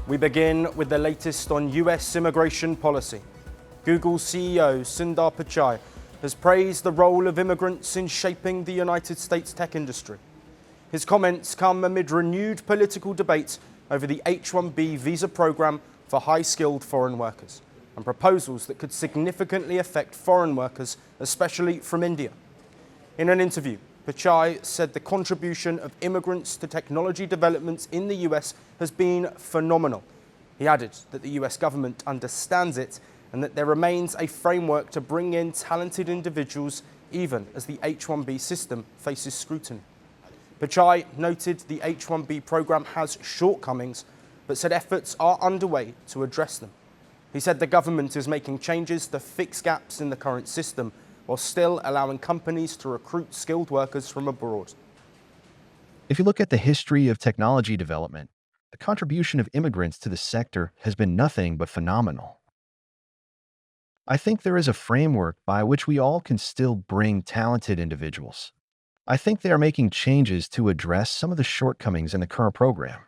We begin with the latest on US immigration policy. Google CEO Sundar Pichai has praised the role of immigrants in shaping the United States tech industry. His comments come amid renewed political debate over the H-1B visa program for high-skilled foreign workers and proposals that could significantly affect foreign workers, especially from India. In an interview, Pichai said the contribution of immigrants to technology developments in the US has been phenomenal. He added that the US government understands it and that there remains a framework to bring in talented individuals even as the H-1B system faces scrutiny. Pichai noted the H-1B program has shortcomings, but said efforts are underway to address them. He said the government is making changes to fix gaps in the current system while still allowing companies to recruit skilled workers from abroad. If you look at the history of technology development, the contribution of immigrants to the sector has been nothing but phenomenal. I think there is a framework by which we all can still bring talented individuals. I think they are making changes to address some of the shortcomings in the current program.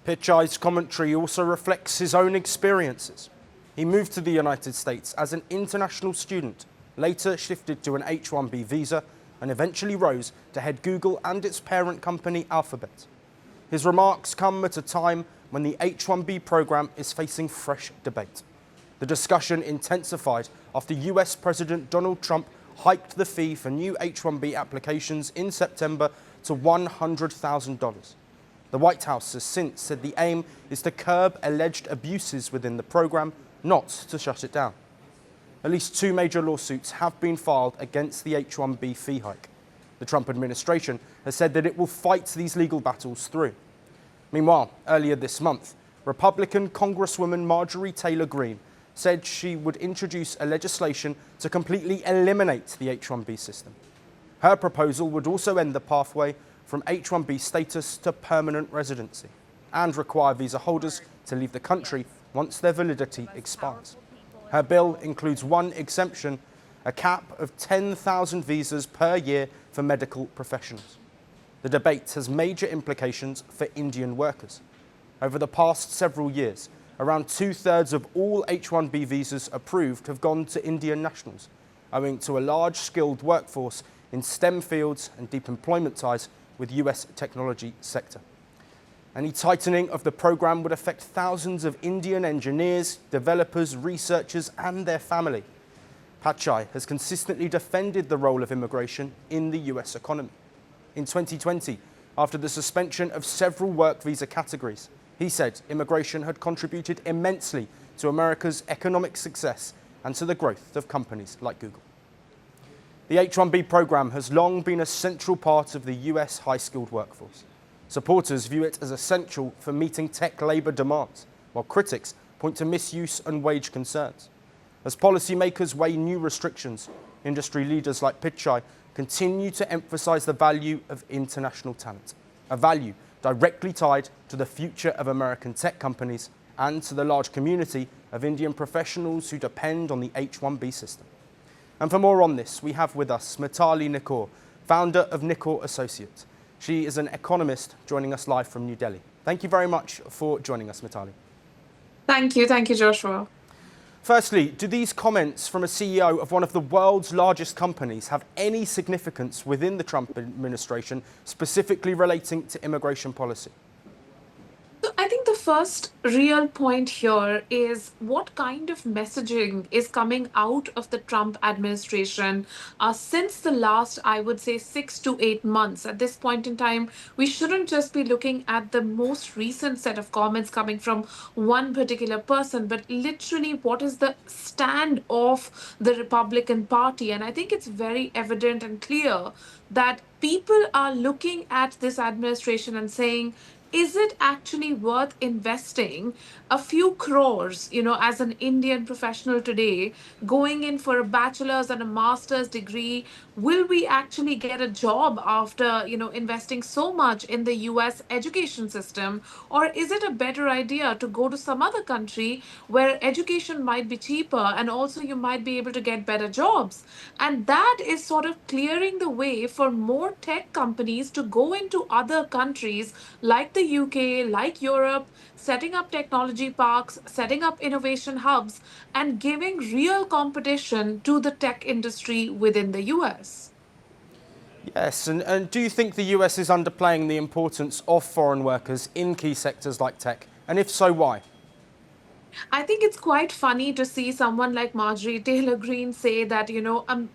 Pichai's commentary also reflects his own experiences. He moved to the United States as an international student, later shifted to an H-1B visa, and eventually rose to head Google and its parent company Alphabet. His remarks come at a time when the H-1B program is facing fresh debate. The discussion intensified after US President Donald Trump hiked the fee for new H-1B applications in September to $100,000. The White House has since said the aim is to curb alleged abuses within the program, not to shut it down. At least 2 major lawsuits have been filed against the H-1B fee hike. The Trump administration has said that it will fight these legal battles through. Meanwhile, earlier this month, Republican Congresswoman Marjorie Taylor Greene said she would introduce a legislation to completely eliminate the H-1B system. Her proposal would also end the pathway from H-1B status to permanent residency and require visa holders to leave the country once their validity expires. Her bill includes one exemption, a cap of 10,000 visas per year for medical professionals. The debate has major implications for Indian workers. Over the past several years, around 2/3 of all H-1B visas approved have gone to Indian nationals, owing to a large skilled workforce in STEM fields and deep employment ties with US technology sector. Any tightening of the program would affect thousands of Indian engineers, developers, researchers, and their family. Pichai has consistently defended the role of immigration in the US economy. In 2020, after the suspension of several work visa categories, he said immigration had contributed immensely to America's economic success and to the growth of companies like Google. The H-1B program has long been a central part of the US high-skilled workforce. Supporters view it as essential for meeting tech labour demands, while critics point to misuse and wage concerns. As policymakers weigh new restrictions, industry leaders like Pichai continue to emphasise the value of international talent, a value directly tied to the future of American tech companies and to the large community of Indian professionals who depend on the H-1B system. And for more on this, we have with us Mitali Nikor, founder of Nikor Associates. She is an economist joining us live from New Delhi. Thank you very much for joining us, Mitali. Thank you, Joshua. Firstly, do these comments from a CEO of one of the world's largest companies have any significance within the Trump administration, specifically relating to immigration policy? So I think the first real point here is what kind of messaging is coming out of the Trump administration since the last, I would say, 6 to 8 months. At this point in time, we shouldn't just be looking at the most recent set of comments coming from one particular person, but literally what is the stand of the Republican Party. And I think it's very evident and clear that people are looking at this administration and saying, is it actually worth investing a few crores, as an Indian professional today, going in for a bachelor's and a master's degree? Will we actually get a job after, investing so much in the US education system? Or is it a better idea to go to some other country where education might be cheaper and also you might be able to get better jobs? And that is sort of clearing the way for more tech companies to go into other countries like the the UK, like Europe, setting up technology parks, setting up innovation hubs, and giving real competition to the tech industry within the US. Yes, and do you think the US is underplaying the importance of foreign workers in key sectors like tech? And if so, why? I think it's quite funny to see someone like Marjorie Taylor Greene say that,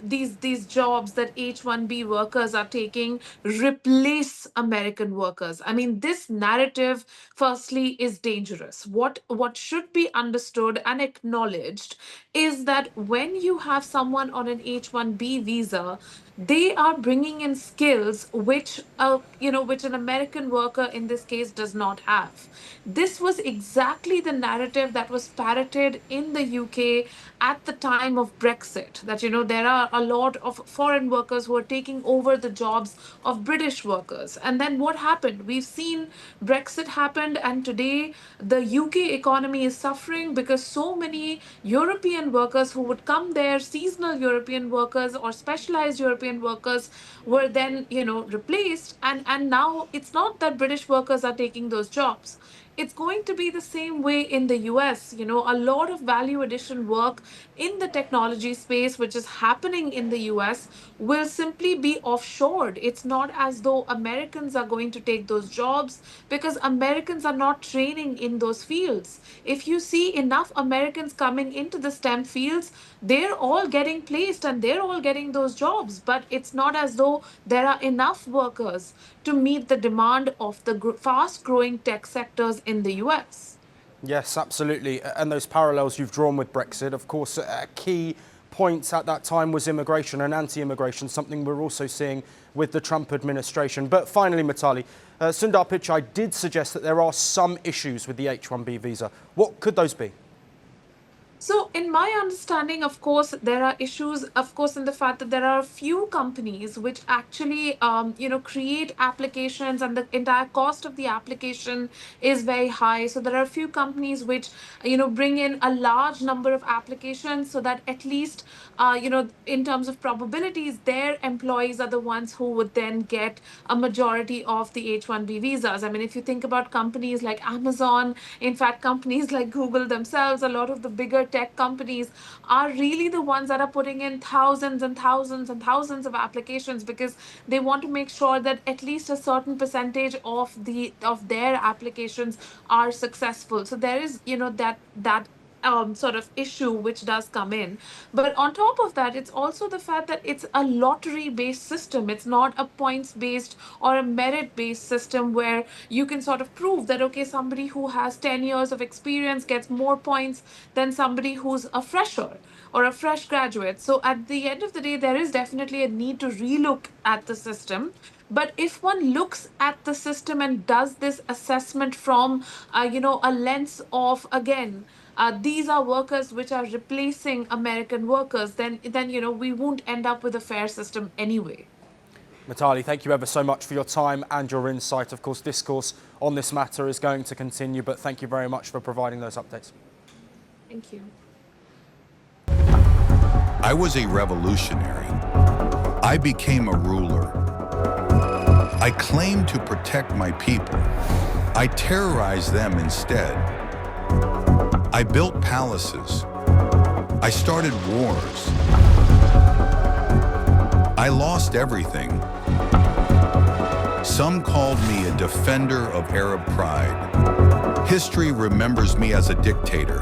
these jobs that H-1B workers are taking replace American workers. I mean, this narrative, firstly, is dangerous. What should be understood and acknowledged is that when you have someone on an H-1B visa, they are bringing in skills which an American worker in this case does not have. This was exactly the narrative that was parroted in the UK at the time of Brexit, that there are a lot of foreign workers who are taking over the jobs of British workers. And then what happened? We've seen Brexit happened, and today the UK economy is suffering because so many European workers who would come there, seasonal European workers or specialized European workers, were then replaced. And now it's not that British workers are taking those jobs. It's going to be the same way in the US. A lot of value addition work in the technology space, which is happening in the US, will simply be offshored. It's not as though Americans are going to take those jobs because Americans are not training in those fields. If you see enough Americans coming into the STEM fields, they're all getting placed and they're all getting those jobs. But it's not as though there are enough workers to meet the demand of the fast growing tech sectors in the US. Yes, absolutely. And those parallels you've drawn with Brexit, of course, a key point at that time was immigration and anti-immigration, something we're also seeing with the Trump administration. But finally, Mitali, Sundar Pichai did suggest that there are some issues with the H-1B visa. What could those be? So, in my understanding, of course, there are issues, of course, in the fact that there are a few companies which actually, create applications, and the entire cost of the application is very high. So, there are a few companies which, bring in a large number of applications so that at least, in terms of probabilities, their employees are the ones who would then get a majority of the H-1B visas. I mean, if you think about companies like Amazon, in fact, companies like Google themselves, a lot of the bigger tech companies are really the ones that are putting in thousands and thousands and thousands of applications because they want to make sure that at least a certain percentage of their applications are successful. So there is that sort of issue which does come in. But on top of that, it's also the fact that it's a lottery based system. It's not a points based or a merit based system where you can sort of prove that, okay, somebody who has 10 years of experience gets more points than somebody who's a fresher or a fresh graduate. So at the end of the day, there is definitely a need to relook at the system. But if one looks at the system and does this assessment from, a lens of, again, these are workers which are replacing American workers, then we won't end up with a fair system anyway. Mitali, thank you ever so much for your time and your insight. Of course, discourse on this matter is going to continue, but thank you very much for providing those updates. Thank you. I was a revolutionary. I became a ruler. I claimed to protect my people. I terrorized them instead. I built palaces. I started wars. I lost everything. Some called me a defender of Arab pride. History remembers me as a dictator.